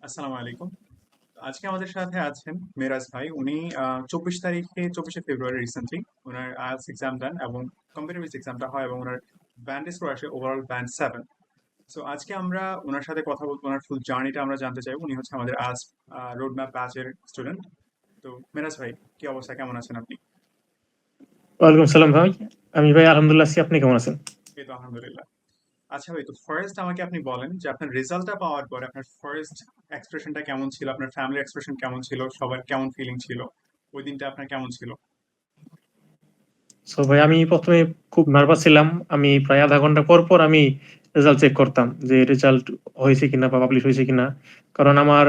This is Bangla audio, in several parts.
আসসালামু আলাইকুম। আজকে আমাদের সাথে আছেন মেরাজ ভাই। উনি 24 ফেব্রুয়ারি রিসেন্টলি ওনার আইএলটিএস এক্সাম দেন এবং কম্পিউটার বেস এক্সামটা হয় এবং ওনার ব্যান্ড স্কোর আসে ওভারঅল ব্যান্ড 7। সো আজকে আমরা ওনার সাথে কথা বলবো, ওনার ফুল জার্নিটা আমরা জানতে চাইবো। উনি হচ্ছে আমাদের আজ রোড ম্যাপ ব্যাচের স্টুডেন্ট। তো মেরাজ ভাই, কি অবস্থা, কেমন আছেন আপনি? ওয়ালাইকুম সালাম ভাই। আমি ভাই আলহামদুলিল্লাহ আছি। আপনি কেমন আছেন? এই তো আলহামদুলিল্লাহ। আচ্ছা ভাই, তো ফার্স্ট আমাকে আপনি বলেন যে আপনার রেজাল্টটা পাওয়ার পরে আপনার ফার্স্ট এক্সপ্রেশনটা কেমন ছিল, আপনার ফ্যামিলির এক্সপ্রেশন কেমন ছিল, সবার কেমন ফিলিং ছিল, ওই দিনটা আপনার কেমন ছিল? সো ভাই আমি ১ম এ খুব নার্ভাস ছিলাম। আমি প্রায় আধা ঘন্টা পর, পর আমি রেজাল্ট চেক করতাম যে রেজাল্ট হয়েছে কিনা বা পাবলিশ হয়েছে কিনা। কারণ আমার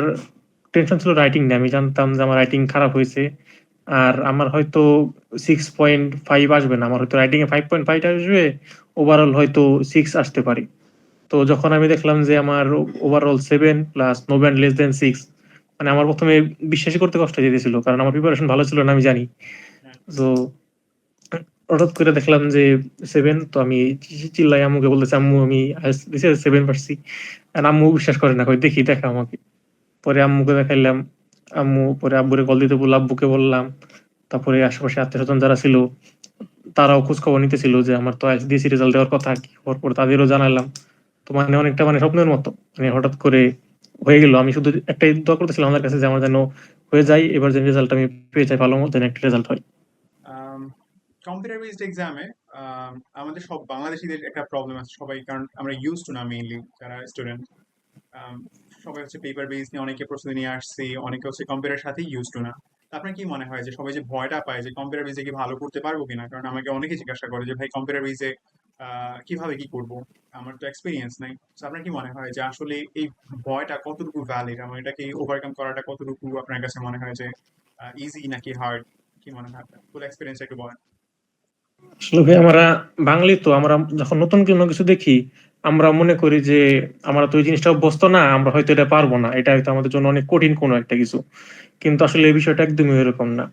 টেনশন ছিল রাইটিং নিয়ে। আমি জানতাম যে আমার রাইটিং খারাপ হয়েছে। আর আমার হয়তো 6.5 আসবে না। আমার হয়তো রাইটিং এ 5.5 আসবে, ওভারঅল হয়তো 6 আসতে পারে। তো যখন আমি দেখলাম যে আমার overall 7 plus no band less than 6, মানে আমার ১ম এ বিশ্বাসই করতে কষ্ট হয়ে যেতেছিল। কারণ আমার প্রিপারেশন ভালো ছিল না, আমি জানি। হ্যাঁ। তো হঠাৎ করে দেখলাম যে 7, তো আমি চিল্লাই আম্মুকে বলতেছি, আম্মু আমি দিছে 7 পারছি। আর আম্মু বিশ্বাস করে না, কই দেখি দেখা আমাকে। পরে আম্মুকে দেখাইলাম। আম্মু পরে আব্বুরে কল দিতে বলল, আব্বুকে বললাম। তারপরে আশেপাশে আত্মীয়-স্বজন যারা ছিল তারাও খোঁজ খবর নিতেছিল যে আমার তো আইএলটিএস রেজাল্ট দেওয়ার কথা, কি হওয়ার পর তাদেরও জানালাম। তো মানে অনেকটা মানে স্বপ্নের মতো। মানে হঠাৎ করে হয়ে গেল। আমি শুধু একটাই দোয়া করতেছিলাম আমার কাছে যে আমার যেন হয়ে যায়। এবার যেন রেজাল্ট আমি পেয়ে যাই, ভালো মতো একটা রেজাল্ট হয়। কম্পিউটার বেসড এক্সামে আমাদের সব বাংলাদেশিদের একটা প্রবলেম আছে সবাই, কারণ আমরা ইউজ টু না, মেইনলি যারা স্টুডেন্ট সবাই হচ্ছে পেপার বেস নিয়ে অনেকে প্রস্তুতি নিয়ে আসছি, অনেকে হচ্ছে কম্পিউটারের সাথে ইউজ টু না। তো আপনার কি মনে হয় যে সবাই যে ভয়টা পায় যে কম্পিউটার বেসে কি ভালো করতে পারবো কিনা, কারণ আমাকে অনেকে জিজ্ঞাসা করে যে ভাই কম্পিউটার বেসে কিভাবে কি করব, আমার তো এক্সপিরিয়েন্স নাই। তো আপনার কি মনে হয় যে আসলে এই ভয়টা কতটুকু ভ্যালিড, এবং এটাকে ওভারকাম করাটা কতটুকু আপনার কাছে মনে হয় যে ইজি নাকি হার্ড? কি মনে হয় আপনার ফুল এক্সপিরিয়েন্স একটু বলেন। আসলে ভাই আমরা বাঙালি তো আমরা যখন নতুন কোনো কিছু দেখি আমরা মনে করি যে আমরা তো ওই জিনিসটা অভ্যস্ত না, আমরা হয়তো এটা পারবো না, এটা হয়তো আমাদের জন্য অনেক কঠিন কোনো একটা কিছু। কিন্তু আসলে এই বিষয়টা একদমই এরকম না।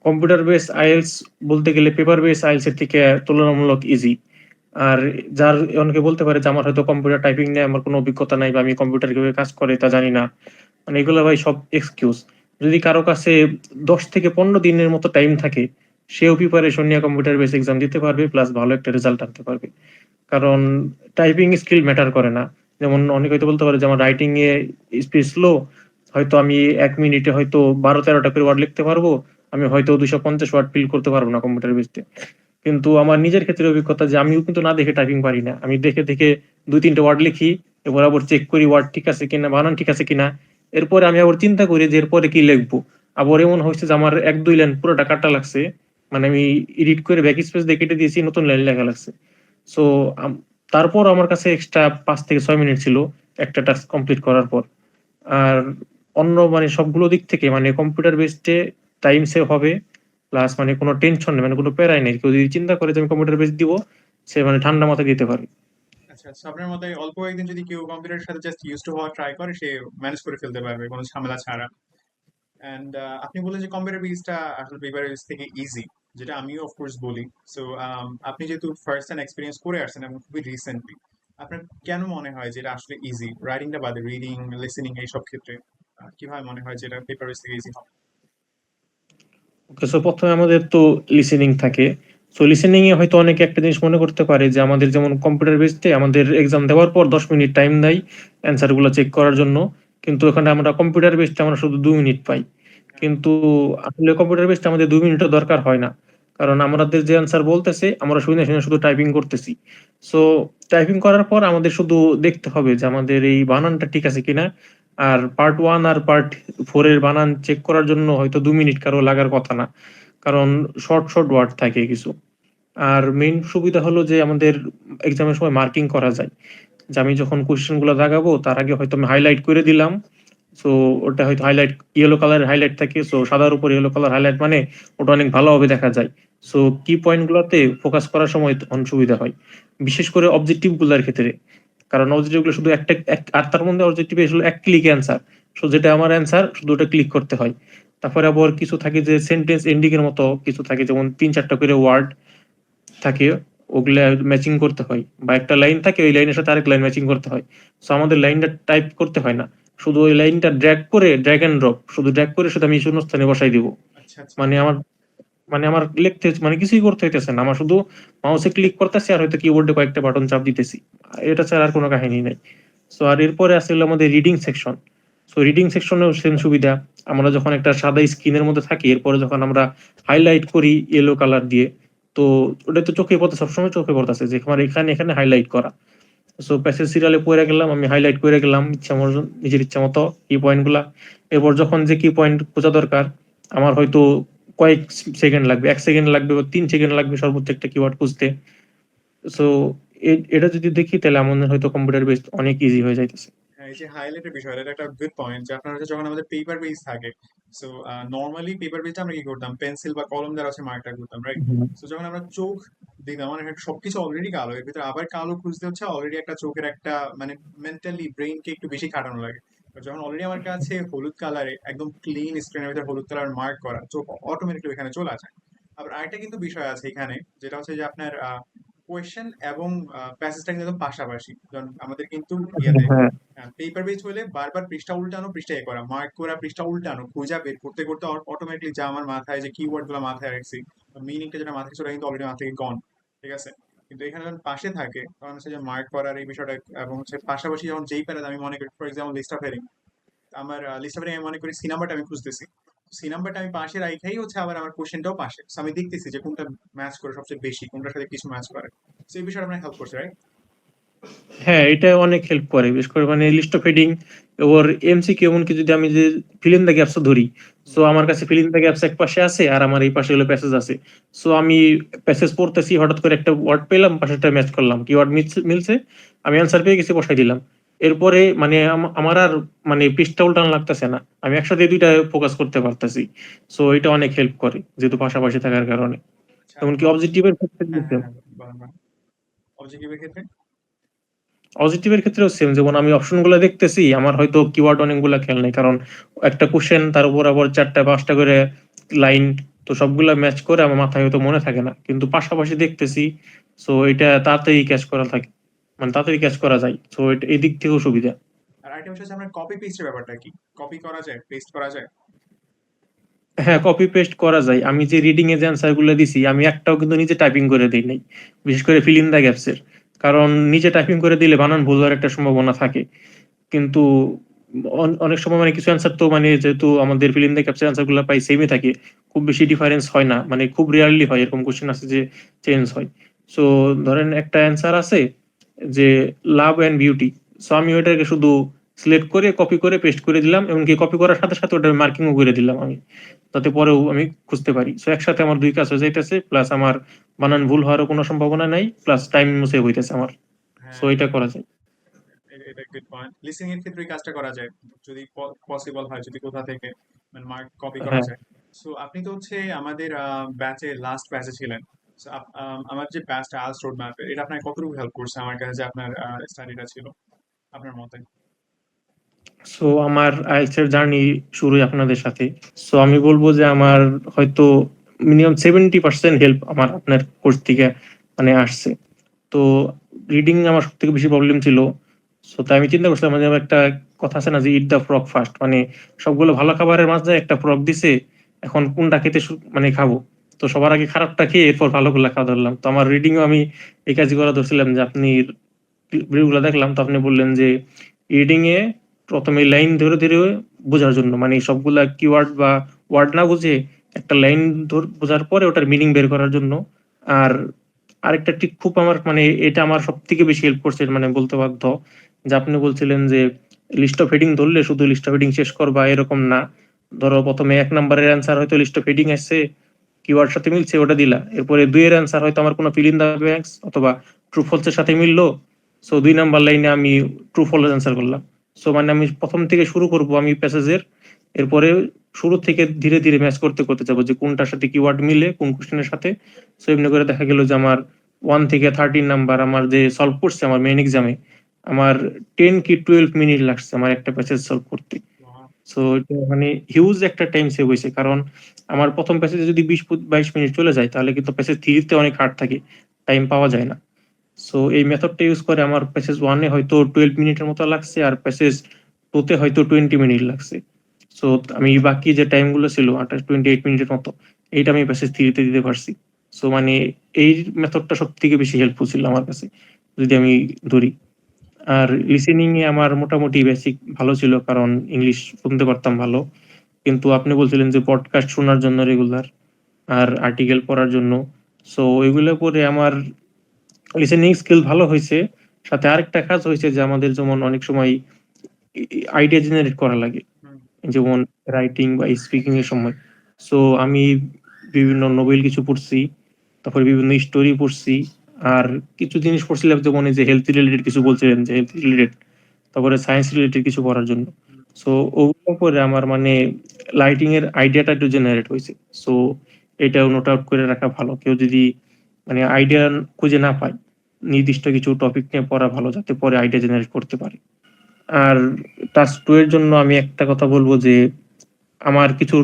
কম্পিউটার বেস আইএলস বলতে গেলে পেপার বেস আইএলস এর থেকে তুলনামূলক ইজি। আর যার অনেকে বলতে পারে যে আমার হয়তো কম্পিউটার টাইপিং নিয়ে আমার কোনো অভিজ্ঞতা নাই বা আমি কম্পিউটার কিভাবে কাজ করে তা জানি না, মানে এগুলো ভাই সব এক্সকিউজ। যদি কারো কাছে 10 থেকে 15 দিনের মতো টাইম থাকে, সেও প্রিপারেশন নিয়ে কম্পিউটার বেস এক্সাম দিতে পারবে, প্লাস ভালো একটা রেজাল্ট আনতে পারবে। কারণ টাইপিং স্কিল ম্যাটার করে না। যেমন অনেকে হয়তো বলতে পারে যে আমার রাইটিং এ স্পিড স্লো, হয়তো আমি 1 মিনিটে হয়তো 12-13টা করে ওয়ার্ড লিখতে পারবো, আমি হয়তো 250 ওয়ার্ড ফিল করতে পারবো না কম্পিউটার বেসতে। কিন্তু আমার নিজের ক্ষেত্রে অভিজ্ঞতা যে আমিও কিন্তু না দেখে টাইপিং পারি না। আমি দেখে দেখে 2-3টে ওয়ার্ড লিখি, এরপর আবার চেক করি ওয়ার্ড ঠিক আছে কিনা, বানান ঠিক আছে কিনা। এরপরে আমি আবার চিন্তা করি যে এরপরে কি লিখবো। আবার এমন হয়েছে যে আমার 1-2 লাইন পুরোটা কাটা লাগছে। মানে আমি এডিট করে ব্যাক স্পেস দিয়ে কেটে দিয়েছি, নতুন লাইন লেখা লাগছে। সো তারপর আমার কাছে এক্সট্রা 5 থেকে 6 মিনিট ছিল একটা টাস্ক কমপ্লিট করার পর। আর অন্য মানে সবগুলো দিক থেকে মানে কম্পিউটার বেসডে টাইম সেভ হবে, প্লাস মানে কোনো টেনশন নেই, মানে কোনো প্যারাই নেই। কেউ যদি চিন্তা করে যে আমি কম্পিউটার বেস দিব, সে মানে ঠান্ডা মাথায় দিতে পারে। আচ্ছা আচ্ছা, আপনার মতে অল্প একদিন যদি কেউ কম্পিউটারের সাথে জাস্ট ইউজ টু হওয়া ট্রাই করে, সে ম্যানেজ করে ফেলতে পারবে কোনো ঝামেলা ছাড়া। অ্যান্ড আপনি বললেন যে কম্পিউটার বেসটা আসলে পেপার বেস থেকে ইজি, যেটা আমিও অফকোর্স বলি। সো আপনি যেহেতু ফার্স্ট হ্যান্ড এক্সপিরিয়েন্স করে আসছেন এবং খুবই রিসেন্টলি, আপনার কেন মনে হয় যে এটা আসলে ইজি, রাইটিংটা বাদে রিডিং লিসেনিং এইসব ক্ষেত্রে কিভাবে মনে হয় যে এটা পেপার বেস থেকে ইজি হবে? ওকে, সো প্রথমে আমাদের তো লিসেনিং থাকে। সো লিসেনিং এ হয়তো অনেকে একটা জিনিস মনে করতে পারে যে আমাদের যেমন কম্পিউটার বেসতে আমাদের এক্সাম দেওয়ার পর 10 মিনিট টাইম দেয় অ্যান্সার গুলো চেক করার জন্য, কিন্তু এখানে আমরা কম্পিউটার বেসতে আমরা শুধু 2 মিনিট পাই। কিন্তু আসলে কম্পিউটার বেসতে আমাদের 2 মিনিটও দরকার হয় না। কারণ আমাদের যে অ্যান্সার বলতেছে আমরা শুনে শুনে শুধু টাইপিং করতেছি। সো টাইপিং করার পর আমাদের শুধু দেখতে হবে যে আমাদের এই বানানটা ঠিক আছে কিনা। আর পার্ট 1 আর পার্ট 4 এর বানান চেক করার জন্য হয়তো 2 মিনিট কারো লাগার কথা না। কারণ শর্ট শর্ট ওয়ার্ড থাকে কিছু। আর মেইন সুবিধা হলো যে আমাদের এক্সামের সময় মার্কিং করা যায়। যে আমি যখন কোয়েশ্চেন গুলো দাগাবো তার আগে হয়তো আমি হাইলাইট করে দিলাম। সো ওটা হয়তো হাইলাইট ইয়েলো কালারের হাইলাইট থাকে। সো সাদার উপর ইয়েলো কালার হাইলাইট মানে ওটা অনেক ভালোভাবে দেখা যায়। সো কি পয়েন্ট গুলোতে ফোকাস করার সময় তখন সুবিধা হয়। বিশেষ করে অবজেক্টিভ গুলার ক্ষেত্রে। কারণ অবজেক্টিভ গুলো শুধু একটা আর তার মধ্যে অবজেক্টিভ আসলে এক ক্লিক অ্যান্সার। সো যেটা আমার অ্যান্সার শুধু ওটা ক্লিক করতে হয়। তারপরে আবার কিছু থাকে যে সেন্টেন্স এন্ডিং এর মতো কিছু থাকে, যেমন 3-4টা করে ওয়ার্ড থাকে, ওগুলা ম্যাচিং করতে হয়। বা একটা লাইন থাকে, ওই লাইনের সাথে আরেক লাইন ম্যাচিং করতে হয়। সো আমাদের লাইনটা টাইপ করতে হয় না। শুধু ওই লাইনটা ড্র্যাগ এন্ড ড্রপ শুধু আমি শূন্যস্থানে বসাই দিব। আচ্ছা আচ্ছা। মানে আমার আমার লিখতে মানে কিছুই করতে হইতেছে না, আমার শুধু মাউসে ক্লিক করতেছি আর হয়তো কিবোর্ডে কয়েকটা বাটন চাপ দিতেছি, এটা ছাড়া আর কোনো কাহিনী নাই। সো আর এরপরে আসলে আমাদের রিডিং সেকশন। সো রিডিং সেকশনেও সেম সুবিধা। আমরা যখন একটা সাদা স্ক্রিনের মধ্যে থাকি, এরপরে যখন আমরা হাইলাইট করি ইয়েলো কালার দিয়ে, তো ওটা তো চোখে পড়তে, সবসময় চোখে পড়তেছে যে আমার এখানে এখানে হাইলাইট করা। সো প্যাসেজ সিরিয়ালে পড়ে গেলাম, আমি হাইলাইট করে গেলাম ইচ্ছা মতো, নিজের ইচ্ছা মতো কি পয়েন্ট গুলা। এরপর যখন যে কি পয়েন্ট বোঝা দরকার, আমার হয়তো কয়েক সেকেন্ড লাগবে, 1 সেকেন্ড লাগবে বা 3 সেকেন্ড লাগবে সর্বোচ্চ একটা কিওয়ার্ড খুঁজতে। সো এটা যদি দেখি তাহলে আমাদের হয়তো কম্পিউটার বেসড অনেক ইজি হয়ে যাইতেছে। হ্যাঁ, এই যে হাইলাইটের বিষয়টা, এটা একটা গুড পয়েন্ট যে আপনার হচ্ছে যখন আমাদের পেপার বেস থাকে, সো নর্মালি পেপার বেসটা আমরা কি করতাম, পেন্সিল বা কলম দ্বারা হচ্ছে মার্কটা করতাম, রাইট? হুম। সো যখন আমরা চোখ দিতাম, মানে সবকিছু অলরেডি কালো, এর ভিতরে আবার কালো খুঁজতে হচ্ছে, অলরেডি একটা চোখের একটা মানে মেন্টালি ব্রেইনকে একটু বেশি খাটানো লাগে। আর যখন অলরেডি আমার কাছে হলুদ কালারে একদম ক্লিন স্ক্রিনের ভিতরে হলুদ কালার মার্ক করা, চোখ অটোমেটিকলি এখানে চলে আসে। আবার আরেকটা কিন্তু বিষয় আছে এখানে, যেটা হচ্ছে যে আপনার কোয়েশ্চেন এবং প্যাসেজটা কিন্তু একদম পাশাপাশি। যেমন আমাদের কিন্তু ইয়েতে হ্যাঁ, পেপার পেজ হলে বারবার পৃষ্ঠা উল্টানো, পৃষ্ঠা এ করা, মার্ক করা, পৃষ্ঠা উল্টানো, খোঁজা বের করতে করতে অটোমেটিকলি যা আমার মাথায় যে কিওয়ার্ড গুলো মাথায় রাখছি, মিনিংটা যেটা মাথায় ছিল কিন্তু অলরেডি মাথা থেকে গন, ঠিক আছে? কিন্তু এখানে যখন পাশে থাকে তখন হচ্ছে যে মার্ক করার এই বিষয়টা, এবং হচ্ছে পাশাপাশি যখন যেই প্যারাতে আমি মনে করি, for example list of heading, আমার লিস্ট অফ হেডিং আমি মনে করি সি নাম্বারটা আমি খুঁজতেছি, সি নাম্বারটা আমি পাশে রাখাই হচ্ছে আবার আমার কোশ্চেনটাও পাশে। So আমি দেখতেছি যে কোনটা ম্যাচ করে সবচেয়ে বেশি, কোনটার সাথে কিছু ম্যাচ করে। সেই বিষয়টা আপনার হেল্প করছে, রাইট? হ্যাঁ, এটা অনেক হেল্প করে। বিশেষ করে মানে list of heading or MCQ, এমনকি যদি আমি যে ফিল ইন দ্য গ্যাপস ধরি, সো আমার কাছে ফিল ইন দ্য গ্যাপস এক পাশে আছে আর আমার এই পাশে হলো প্যাসেজ আছে। সো আমি প্যাসেজ পড়তেছি, হঠাৎ করে একটা ওয়ার্ড পেলাম, পাশেরটা ম্যাচ করলাম, কিওয়ার্ড মিলছে, আমি অ্যান্সার পেয়ে গেছি, বসাই দিলাম। এরপরে মানে আমার আর মানে পৃষ্ঠা উল্টানো লাগতেছে না, আমি একসাথে দুইটা ফোকাস করতে পারতেছি। সো এটা অনেক হেল্প করে যেহেতু পাশাপাশি থাকার কারণে। আচ্ছা। এমনকি অবজেক্টিভের ক্ষেত্রে হ্যাঁ হ্যাঁ হ্যাঁ, বলেন বলেন। অবজেক্টিভের ক্ষেত্রে পজিটিভের ক্ষেত্রেও সেম, যেমন আমি অপশনগুলো দেখতেছি, আমার হয়তো কিওয়ার্ড অনেকগুলো খেয়াল নেই, কারণ একটা কোশ্চেন তার উপর আবার 4টা 5টা করে লাইন, তো সবগুলা ম্যাচ করে আমার মাথায় হয়তো মনে থাকে না, কিন্তু পাশাপাশি দেখতেছি। সো এটা তাড়াতাড়ি ক্যাচ করা থাকে, মানে তাড়াতাড়ি ক্যাচ করা যায়। সো এটা এই দিক থেকেও সুবিধা। আর আরেকটা বিষয় হচ্ছে আপনার কপি পেস্টের ব্যাপারটা কি? কপি করা যায়, পেস্ট করা যায়? হ্যাঁ, কপি পেস্ট করা যায়। আমি যে রিডিং এর যে অ্যান্সার গুলো দিছি, আমি একটাও কিন্তু নিজে টাইপিং করে দিই নাই, বিশেষ করে ফিল ইন দা গ্যাপস এর। কারণ নিজে টাইপিং করে দিলে বানান ভুল হওয়ার একটা সম্ভাবনা থাকে। কিন্তু অনেক সময় মানে কিছু অ্যান্সার তো মানে যেহেতু আমাদের feel in the capture answer গুলো পাই সেমই থাকে, খুব বেশি ডিফারেন্স হয় না, মানে খুব রেয়ারলি হয় এরকম কোশ্চেন আছে যে চেঞ্জ হয়। সো ধরেন একটা অ্যান্সার আছে যে লাভ এন্ড বিউটি, সো আমি ওইটাকে শুধু সিলেক্ট করে কপি করে পেস্ট করে দিলাম, এমনকি কপি করার সাথে সাথে ওটা মার্কিংও করে দিলাম আমি, তাতে পরেও আমি খুঁজতে পারি। সো একসাথে আমার দুই কাজ হয়ে যাইতেছে, প্লাস আমার বানান ভুল হওয়ারও কোনো সম্ভাবনা নাই, প্লাস টাইম সেভ হইতেছে আমার। সো হ্যাঁ, এটা করা যায়। এটা গুড পয়েন্ট। লিসেনিং এর ক্ষেত্রে এই কাজটা করা যায় যদি পসিবল হয়, যদি কোথা থেকে মানে মার্ক কপি করা হ্যাঁ, যায়। সো আপনি তো হচ্ছে আমাদের ব্যাচে লাস্ট ব্যাচে ছিলেন। So, আমার যে ব্যাচটা আলস রোড ম্যাপের, এটা আপনার কতটুকু হেল্প করছে আমার কাছে যে আপনার স্টাডিটা ছিল আপনার মতে? সো আমার আইএলটিএস এর জার্নি শুরুই আপনাদের সাথে। সো আমি বলবো যে আমার হয়তো মিনিমাম 70% হেল্প আমার আপনার কোর্স থেকে মানে আসছে। তো রিডিং আমার সব থেকে বেশি প্রবলেম ছিল। সো তাই আমি চিন্তা করছিলাম, মানে আমার একটা কথা আছে না যে ইট দা ফ্রগ ফার্স্ট, মানে সবগুলো ভালো খাবারের মাঝে একটা ফ্রগ দিছে, এখন কোনটা খেতে মানে খাবো। তো সবার আগে খারাপটা খেয়ে এরপর ভালোগুলা খাওয়া ধরলাম। তো আমার রিডিং আমি এই কাজই করা ধরছিলাম যে আপনি ভিডিওগুলো দেখলাম, তো আপনি বললেন যে রিডিং এ প্রথমে লাইন ধরে ধরে বোঝার জন্য, মানে সবগুলা কিওয়ার্ড বা ওয়ার্ড না বুঝে একটা লাইন বোঝার পরে ওটার মিনিং বের করার জন্য। আর আরেকটা ঠিক খুব আমার মানে এটা আমার সব থেকে বেশি হেল্প করছে, মানে বলতে বাধ্য, যে আপনি বলছিলেন যে লিস্ট অফ হেডিং ধরলে শুধু লিস্ট অফ হেডিং শেষ করবা এরকম না। ধরো প্রথমে 1 নম্বরের অ্যান্সার হয়তো লিস্ট অফ হেডিং আসছে, কিওয়ার্ড সাথে মিলছে, ওটা দিলা। এরপরে 2 এর অ্যান্সার হয়তো আমার কোনো ফিল ইন দা ব্ল্যাঙ্কস অথবা ট্রু ফলস এর সাথে মিললো, সো 2 নাম্বার লাইনে আমি ট্রু ফলস অ্যান্সার করলাম। সো মানে আমি প্রথম থেকে শুরু করব আমি প্যাসেজের, এরপরে শুরু থেকে ধীরে ধীরে ম্যাচ করতে করতে যাবো যে কোনটার সাথে কিওয়ার্ড মিলে কোন কোশ্চেনের সাথে। সো এমনি করে দেখা গেল যে আমার 1 থেকে 13 নাম্বার আমার যে সলভ করছে আমার মেইন এক্সামে, আমার 10 কি 12 মিনিট লাগছে আমার একটা প্যাসেজ সলভ করতে। সো এটা মানে হিউজ একটা টাইম সেভ হয়েছে, কারণ আমার প্রথম প্যাসেজে যদি 20-22 মিনিট চলে যায়, তাহলে কিন্তু প্যাসেজ 3 তে অনেক হার্ড থাকে, টাইম পাওয়া যায় না। সো এই মেথডটা ইউজ করে আমার প্যাসেজ 1-এ হয়তো 12 মিনিটের মতো লাগছে, আর প্যাসেজ টুতে হয়তো 20 মিনিট লাগছে। সো আমি বাকি যে টাইম গুলো ছিল 28 মিনিটের মতো, এইটা আমি প্যাসেজ থ্রিতে দিতে পারছি। সো মানে এই মেথডটা সব থেকে বেশি হেল্পফুল ছিল আমার কাছে, যদি আমি ধরি। আর লিসেনিং এ আমার মোটামুটি বেসিক ভালো ছিল, কারণ ইংলিশ শুনতে পারতাম ভালো। কিন্তু আপনি বলছিলেন যে পডকাস্ট শোনার জন্য রেগুলার, আর আর্টিকেল পড়ার জন্য। সো ওইগুলো করে আমার লিসেনিং স্কিল ভালো হয়েছে। সাথে আরেকটা কাজ হয়েছে যে আমাদের যেমন অনেক সময় আইডিয়া জেনারেট করা লাগে, হুম। যেমন রাইটিং বা স্পিকিং এর সময়। সো আমি বিভিন্ন নোবেল কিছু পড়ছি, তারপরে বিভিন্ন স্টোরি পড়ছি, আর কিছু জিনিস পড়ছিলাম যেমন এই যে হেলথ রিলেটেড কিছু বলছিলেন যে হেলথ রিলেটেড, তারপরে সায়েন্স রিলেটেড কিছু পড়ার জন্য। হুম। সো ওগুলো করে আমার মানে লাইটিং এর আইডিয়াটা একটু জেনারেট হয়েছে। সো এটাও নোট আউট করে রাখা ভালো, কেউ যদি মানে আইডিয়া খুঁজে না পায়, নির্দিষ্ট কিছু টপিক নিয়ে পড়া ভালো, যাতে পরে আইডিয়া জেনারেট করতে পারে। আর টাস্ক টু এর জন্য আমি একটা কথা বলবো যে আমার কিছু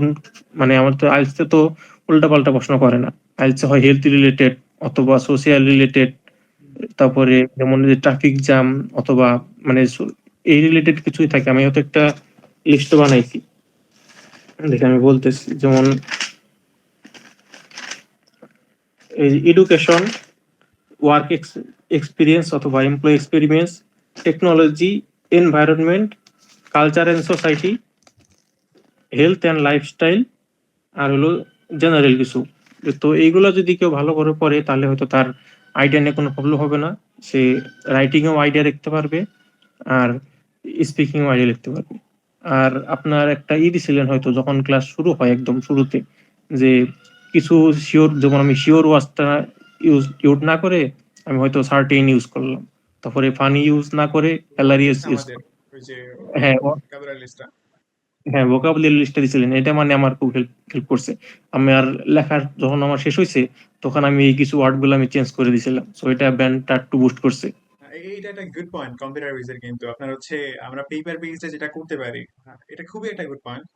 মানে আমার তো আইএলটিএস তো উল্টাপাল্টা প্রশ্ন করে না। আইএলটিএস হয় হেলথ রিলেটেড অথবা সোশিয়াল রিলেটেড, হুম। তারপরে যেমন যে ট্রাফিক জ্যাম অথবা মানে এই রিলেটেড কিছুই থাকে। আমি হয়তো একটা লিস্ট বানাইছি, দেখে আমি বলতেছি, যেমন এডুকেশন, ওয়ার্ক এক্সপিরিয়েন্স অথবা employ experience, technology, environment, culture and society, health and lifestyle, আর হলো জেনারেল কিছু। তো এইগুলো যদি কেউ ভালো করে পড়ে তাহলে হয়তো তার আইডিয়া নিয়ে কোনো প্রবলেম হবে না। সে রাইটিং এও আইডিয়া লিখতে পারবে, আর স্পিকিং এও আইডিয়া লিখতে পারবে। আর আপনার একটা দিছিলেন হয়তো যখন ক্লাস শুরু হয় একদম শুরুতে, যে কিছু শিওর, যেমন আমি শিওর ওয়ার্ডটা ইউজ না করে আমি হয়তো সার্টেন ইউজ করলাম, তারপরে ফানি ইউজ না করে ওয়ার্ড হিলারিয়াস লিস্ট ইউজ আমাদের করলাম। ওই যে হ্যাঁ ভোকাবুলারি লিস্টটা। হ্যাঁ, ভোকাবুলারি লিস্টটা দিছিলেন, এটা মানে আমার খুব হেল্প করছে। আমি আর লেখার যখন আমার শেষ হয়েছে, তখন আমি এই কিছু ওয়ার্ড গুলো আমি চেঞ্জ করে দিছিলাম। সো এটা ব্যান্ডটা একটু বুস্ট করছে। এইটা একটা গুড পয়েন্ট কম্পিউটার বেসের, কিন্তু আপনার হচ্ছে আমরা পেপার বেসডে যেটা করতে পারি, এটা খুবই একটা গুড পয়েন্ট।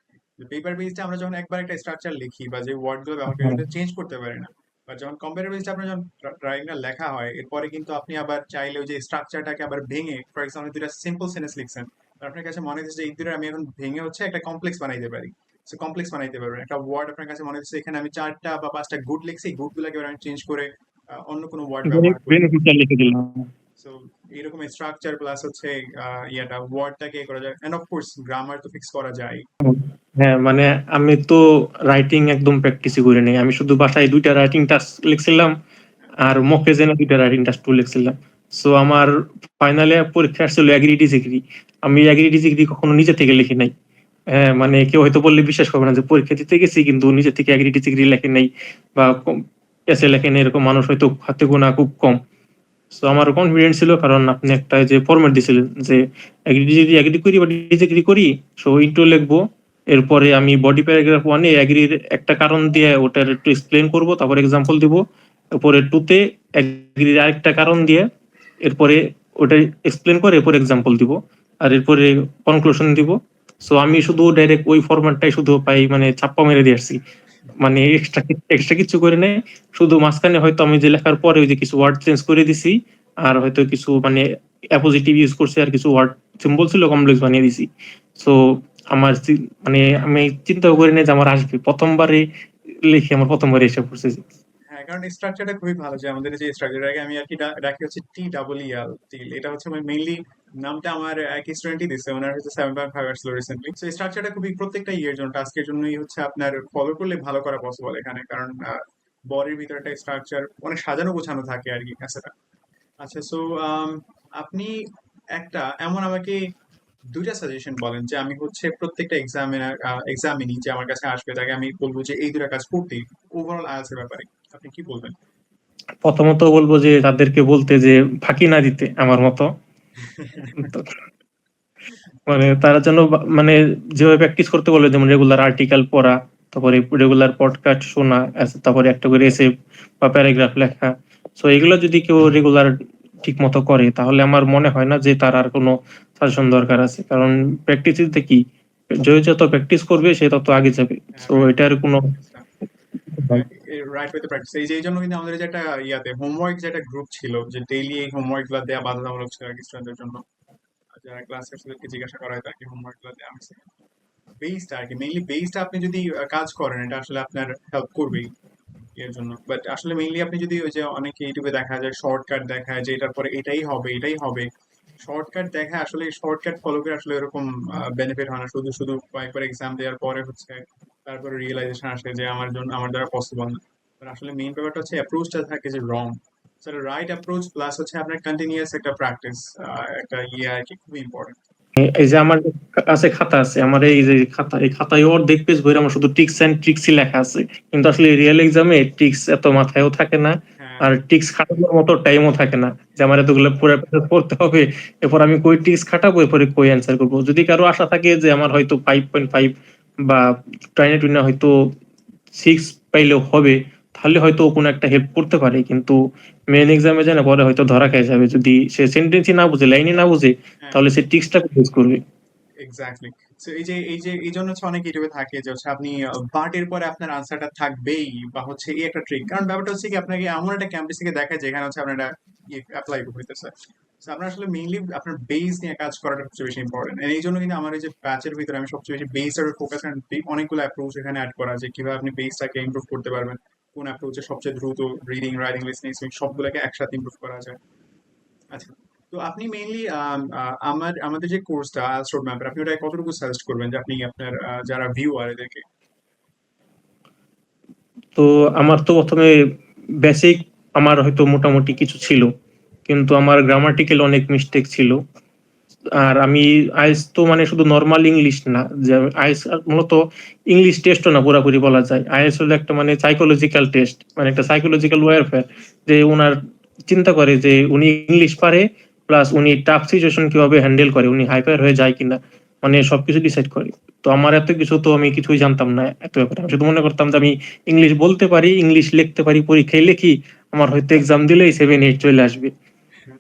পেপার বেসডে আমরা যখন একবার একটা স্ট্রাকচার লিখি বা যে ওয়ার্ড গুলো ব্যবহার করি হ্যাঁ, ওটা চেঞ্জ করতে পারি না। বা যখন কম্পিউটার বেসডে আপনার যখন রাইটিংটা লেখা হয়, এরপরে কিন্তু আপনি আবার চাইলে ওই যে স্ট্রাকচারটাকে আবার ভেঙে, ফর এক্সাম্পল দুটা সিম্পল সেন্টেন্স লিখছেন, আর আপনার কাছে মনে হচ্ছে যে এই দুটো আমি এখন ভেঙে হচ্ছে একটা কমপ্লেক্স বানাইতে পারি। সো কমপ্লেক্স বানাইতে পারবেন একটা ওয়ার্ড, আপনার কাছে মনে হচ্ছে এখানে আমি 4টা বা 5টা গুড লিখছি, গুড গুলাকে এবার আমি চেঞ্জ করে অন্য কোনো ওয়ার্ড ব্যবহার করি। বেনিফিটটা লিখে দিলাম। সো এরকম স্ট্রাকচার প্লাস হচ্ছে ইয়াটা ওয়ার্ডটাকে করা যায়, এন্ড অফ কোর্স গ্রামার তো ফিক্স করা যায়। হ্যাঁ মানে আমি তো রাইটিং একদম প্র্যাকটিসই করি নাই, আমি শুধু বাসায় 2টা রাইটিং টাস্ক লিখছিলাম, আর মকে জেনে 2টা রাইটিং টাস্ক টু লিখছিলাম। সো আমার ফাইনালে পরীক্ষা আসছিল অ্যাগ্রি ডিসএগ্রি। আমি অ্যাগ্রি ডিসএগ্রি কখনো নিজে থেকে লিখি নাই। হ্যাঁ মানে কেউ হয়তো বললে বিশ্বাস করবে না যে পরীক্ষা দিতে গেছি কিন্তু নিজে থেকে অ্যাগ্রি ডিসএগ্রি লেখে নাই বা এসে লেখে নাই, এরকম মানুষ হয়তো হাতে গোনা খুব কম। সো আমার কনফিডেন্স ছিল, কারণ আপনি একটা যে ফরম্যাট দিছিলেন যে এগ্রি যদি এগ্রি করি বা ডিসএগ্রি করি, সো ইন্ট্রো লিখবো, এরপরে আমি বডি প্যারাগ্রাফ ওয়ানে এগ্রির একটা কারণ দিয়ে ওটার একটু এক্সপ্লেন করব, তারপর এক্সাম্পল দিব, এরপরে টুতে এগ্রির আরেকটা কারণ দিয়ে এরপরে ওটা এক্সপ্লেন করে এরপর এক্সাম্পল দিব, আর এরপরে কনক্লুশন দিব। সো আমি শুধু ডাইরেক্ট ওই ফরম্যাটটাই শুধু পাই, মানে ছাপ্পা মেরে দিয়ে আসছি, মানে এক্সট্রা এক্সট্রা কিছু করে নেই। শুধু মাঝখানে হয়তো আমি যে লেখার পরে ওই যে কিছু ওয়ার্ড চেঞ্জ করে দিছি, আর হয়তো কিছু মানে অ্যাপোজিটিভ ইউজ করছি, আর কিছু ওয়ার্ড সিম্বল ছিল কমপ্লেক্স বানিয়ে দিছি। সো আমার মানে আমি চিন্তাও করি না যে আমার আসবে, প্রথমবারে লিখে আমার প্রথমবারে এসে পড়ছে। হ্যাঁ, কারণ স্ট্রাকচারটা খুবই ভালো, যে আমাদের যে স্ট্রাকচারটাকে আমি আর কি রাখি হচ্ছে TEEL টিল। এটা হচ্ছে মেইনলি নামটা আমার এক স্টুডেন্টই দিচ্ছে, ওনার হচ্ছে 7.5 আসলো রিসেন্টলি। তো স্ট্রাকচারটা খুবই প্রত্যেকটা ইয়ের জন্য টাস্কের জন্যই হচ্ছে আপনার ফলো করলে ভালো করা পসিবল এখানে, কারণ বডির ভিতরে একটা স্ট্রাকচার অনেক সাজানো গোছানো থাকে আর কি কাছেটা। আচ্ছা, সো আপনি একটা এমন আমাকে 2টা সাজেশন বলেন যে আমি হচ্ছে প্রত্যেকটা এক্সামিনি যে আমার কাছে আসবে তাকে আমি বলবো যে এই 2টা কাজ করতেই, ওভারঅল আইএলটিএস এর ব্যাপারে আপনি কি বলবেন? প্রথমত বলবো যে তাদেরকে বলতে যে ফাঁকি না দিতে আমার মতো। তো মানে তারা যেন মানে যেভাবে প্র্যাকটিস করতে বলে, যেমন রেগুলার আর্টিকেল পড়া, তারপরে রেগুলার পডকাস্ট শোনা, তারপরে একটা করে এসে বা প্যারাগ্রাফ লেখা। সো এগুলো যদি কেউ রেগুলার ঠিক মতো করে তাহলে আমার মনে হয় না যে তার আর কোনো সাজেশন দরকার আছে, কারণ প্র্যাকটিস কি, যে যত প্র্যাকটিস করবে সে তত আগে যাবে। সো রাইট, এটার কোনো রাইট উইথ প্র্যাকটিস। এই যে এই জন্য কিন্তু আমাদের যে একটা ইয়াতে হোমওয়ার্ক যে একটা গ্রুপ ছিল, যে ডেইলি এই হোমওয়ার্ক গুলো দেওয়া বাধ্যতামূলক ছিল আর কি স্টুডেন্টদের জন্য। যারা ক্লাসে তাদেরকে জিজ্ঞাসা করা হয় তাকে হোমওয়ার্ক গুলো দেওয়া হয়েছে। বেসটা আর কি, মেইনলি বেসটা আপনি যদি কাজ করেন এটা আসলে আপনার হেল্প করবেই এর জন্য। বাট আসলে মেইনলি আপনি যদি ওই যে অনেকে ইউটিউবে দেখা যায় শর্টকাট দেখায় যে এটার পরে এটাই হবে এটাই হবে, শর্টকাট দেখায় আসলে শর্টকাট ফলো করে আসলে এরকম বেনিফিট হয় না। শুধু শুধু কয়েকবার এক্সাম দেওয়ার পরে হচ্ছে তারপরে রিয়েলাইজেশন আসে যে আমার দ্বারা পসিবল না। But আসলে মেইন ব্যাপারটা হচ্ছে অ্যাপ্রোচটা থাকে যে রং। সেটা রাইট অ্যাপ্রোচ প্লাস হচ্ছে আপনার কন্টিনিউয়াস একটা প্র্যাকটিস, একটা ইয়ে আর কি, খুবই ইম্পর্টেন্ট। এই যে আমার কাছে খাতা আছে, আমার এই যে খাতা, এই খাতায় অর্ধেক পেজ ভরে আমার শুধু টিক্স এন্ড ট্রিক্সই লেখা আছে, কিন্তু আসলে রিয়েল এক্সামে ট্রিক্স এত মাথায়ও থাকে না, হ্যাঁ, আর ট্রিক্স খাটানোর মতো টাইমও থাকে না যে আমার এতগুলো পুরো পেজ পড়তে হবে, এরপর আমি কই ট্রিক্স খাটাবো, এরপরে কই অ্যান্সার করবো। যদি কারো আশা থাকে যে আমার হয়তো 5.5 বা টাইনে টুইনে হয়তো 6 পাইলেও হবে, তাহলে হয়তো ও কোনো একটা হেল্প করতে পারে, কিন্তু মেইন এক্সামে যায় না, পরে হয়তো ধরা খেয়ে যাবে। যদি সে সেন্টেন্সই না বুঝে, লাইনই না বুঝে, হ্যাঁ, তাহলে সে ট্রিক্সটা ইউজ করবে। এক্স্যাক্টলি। সো এই যে এই জন্য হচ্ছে অনেক ইউটিউবে থাকে যে হচ্ছে আপনি বাটের পরে আপনার আনসারটা থাকবেই, বা হচ্ছে এই একটা ট্রিক। কারণ ব্যাপারটা হচ্ছে কি আপনাকে এমন একটা ক্যাম্পাস থেকে দেখায় যেখানে হচ্ছে আপনার এটা অ্যাপ্লাই করতেছে। So আপনার আসলে মেইনলি আপনার বেস নিয়ে কাজ করাটা সবচেয়ে বেশি ইম্পর্টেন্ট। এই জন্য কিন্তু আমার এই যে ব্যাচের ভিতরে আমি সবচেয়ে বেশি বেসের ফোকাস, অনেকগুলো অ্যাপ্রোচ এখানে অ্যাড করা, যে কিভাবে আপনি বেসটাকে ইমপ্রুভ করতে পারবেন, কোন অ্যাপ্রোচে সবচেয়ে দ্রুত রিডিং রাইটিং লিসনিং সবগুলোকে একসাথে ইমপ্রুভ করা যায়। আচ্ছা, তো আপনি মেইনলি আমাদের যে কোর্সটা আইএলটিএস রোড ম্যাপের, আপনি ওটা কতটুকু সাজেস্ট করবেন যে আপনি আপনার যারা ভিউয়ার এদেরকে? তো আমার তো প্রথমে বেসিক আমার হয়তো মোটামুটি কিছু ছিল, কিন্তু আমার গ্রামাটিক্যাল অনেক মিস্টেক ছিল। আর আমি আইস তো মানে শুধু নর্মাল ইংলিশ না, যে আইস মূলত ইংলিশ টেস্টও না পুরোপুরি বলা যায়। আইএস হলো একটা মানে সাইকোলজিক্যাল টেস্ট, মানে একটা সাইকোলজিক্যাল ওয়ারফেয়ার, যে ওনার চিন্তা করে যে উনি ইংলিশ পারে, প্লাস উনি টাফ সিচুয়েশন কিভাবে হ্যান্ডেল করে, উনি হাইপার হয়ে যায় কিনা, মানে সবকিছু ডিসাইড করে। তো আমার এত কিছু তো আমি কিছুই জানতাম না এত ব্যাপারে। আমি শুধু মনে করতাম যে আমি ইংলিশ বলতে পারি, ইংলিশ লিখতে পারি, পরীক্ষায় লিখি, আমার হয়তো এক্সাম দিলেই 7-8 চলে আসবে।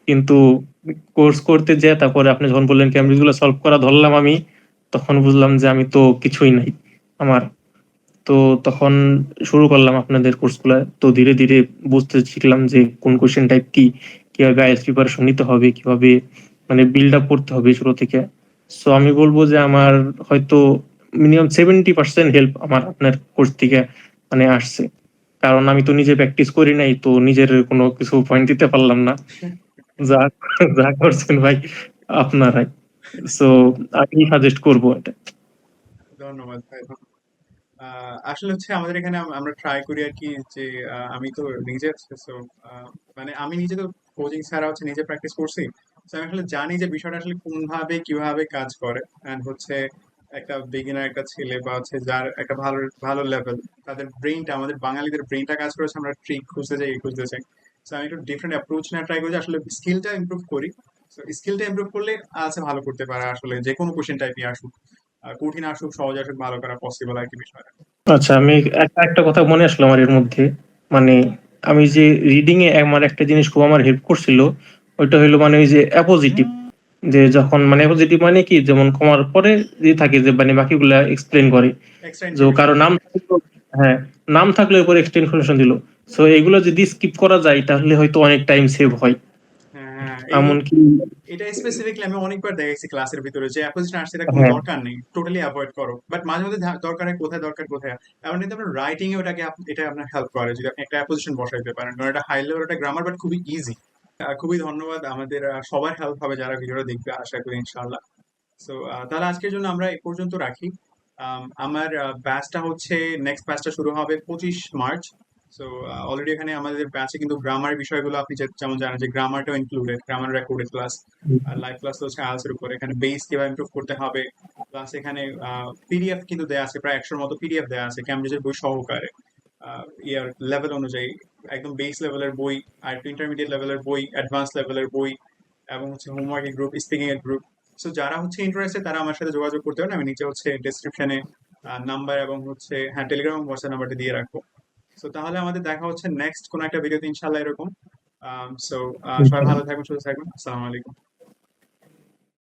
কিন্তু কোর্স করতে যেয়ে তারপরে আপনি যখন বললেন ক্যামব্রিজ গুলো সলভ করা ধরলাম আমি, তখন বুঝলাম যে আমি তো কিছুই নাই আমার। তো তখন শুরু করলাম আপনাদের কোর্স গুলা। তো ধীরে ধীরে বুঝতে শিখলাম যে কোন কোশ্চেন টাইপ কি, কিভাবে আইএস প্রিপারেশন নিতে হবে, কিভাবে মানে বিল্ড আপ করতে হবে শুরু থেকে। সো আমি বলবো যে আমার হয়তো মিনিমাম 70% হেল্প আমার আপনার কোর্স থেকে মানে আসছে, কারণ আমি তো নিজে প্র্যাকটিস করি নাই, তো নিজের কোনো কিছু পয়েন্ট দিতে পারলাম না। যা যা করছেন ভাই আপনারাই। সো আমি সাজেস্ট করব এটা। ধন্যবাদ ভাই, ধন্যবাদ। আসলে হচ্ছে আমাদের এখানে আমরা ট্রাই করি আর কি যে আমি তো নিজে so, মানে আমি নিজে তো কোচিং ছাড়া হচ্ছে নিজে প্র্যাকটিস করছি। So, আমি আসলে জানি যে বিষয়টা আসলে কোনভাবে কিভাবে কাজ করে। এন্ড হচ্ছে একটা বিগিনার একটা ছেলে বা হচ্ছে যার একটা ভালো ভালো লেভেল, তাদের ব্রেনটা, আমাদের বাঙালিদের ব্রেনটা কাজ করেছে, আমরা ট্রিক খুঁজতে যাই খুঁজতে চাই। So, আমি একটু ডিফারেন্ট অ্যাপ্রোচ না ট্রাই করি যে আসলে স্কিলটা ইমপ্রুভ করি। স্কিলটা ইমপ্রুভ করলে আছে ভালো করতে পারে আসলে যে কোনো কোশ্চেন টাইপই আসুক, কঠিন আসুক সহজ আসুক, ভালো করা পসিবল আর কি বিষয়টা। আচ্ছা, আমি একটা কথা মনে আসলো আমার এর মধ্যে, মানে আমি যে রিডিং এ আমার একটা জিনিস খুব আমার হেল্প করছিল, ওইটা হলো মানে ওই যে অ্যাপোজিটিভ। যে যখন মানে অ্যাপোজিটিভ মানে কি, যেমন কমার পরে যে থাকে যে মানে বাকিগুলা এক্সপ্লেন করে, এক্সট্রা যে কারো ইনফরমেশন নাম দেয়। থাকলো, হ্যাঁ, নাম থাকলে উপরে এক্সটেন্ড ইনফরমেশন দিল। সো এগুলো যদি স্কিপ করা যায় তাহলে হয়তো অনেক টাইম সেভ হয়। হ্যাঁ, হ্যাঁ, এমনকি এটা স্পেসিফিকলি আমি অনেকবার দেখেছি ক্লাসের ভিতরে যে অ্যাপোজিশন আসছে, এটা কোনো হ্যাঁ, দরকার নেই, টোটালি অ্যাভয়েড করো। বাট মাঝে মধ্যে দরকার হয়, কোথায় দরকার কোথায়। এমন কিন্তু আপনার রাইটিং এ ওটাকে এটা আপনার হেল্প করে যদি আপনি একটা অ্যাপোজিশন বসাইতে পারেন, কারণ এটা হাই লেভেল একটা গ্রামার, বাট খুবই ইজি। খুবই ধন্যবাদ, আমাদের সবার হেল্প হবে যারা ভিডিওটা দেখবে আশা করি ইনশাআল্লাহ। সো তাহলে আজকের জন্য আমরা এই পর্যন্ত রাখি। আমার ব্যাচটা হচ্ছে, নেক্সট ব্যাচটা শুরু হবে 25 মার্চ। সো অলরেডি এখানে আমাদের ব্যাচে কিন্তু গ্রামার বিষয়গুলো আপনি যেমন জানেন যে গ্রামারটাও ইনক্লুডেড, গ্রামার রেকর্ডেড ক্লাস, আর লাইভ ক্লাস তো হচ্ছে আইএলটিএস এর উপর। এখানে বেস কিভাবে ইমপ্রুভ করতে হবে, প্লাস এখানে পিডিএফ কিন্তু দেওয়া আছে, প্রায় 100-র মতো পিডিএফ দেওয়া আছে ক্যামব্রিজের বই সহকারে, ইয়ার লেভেল অনুযায়ী, একদম বেস লেভেলের বই, আর একটু ইন্টারমিডিয়েট লেভেলের বই, অ্যাডভান্স লেভেলের বই, এবং হচ্ছে হোমওয়ার্ক গ্রুপ, স্পিকিং এর গ্রুপ। সো যারা হচ্ছে ইন্টারেস্টেড তারা আমার সাথে যোগাযোগ করতে পারেন, আমি নিচে হচ্ছে ডেসক্রিপশনে নাম্বার এবং হচ্ছে হ্যাঁ টেলিগ্রাম এবং হোয়াটসঅ্যাপ নাম্বারটা দিয়ে রাখবো। সো তাহলে আমাদের দেখা হচ্ছে নেক্সট কোনো একটা ভিডিওতে ইনশাল্লাহ এরকম। সো সবাই ভালো থাকবেন, সুস্থ থাকবেন, আসসালামু আলাইকুম।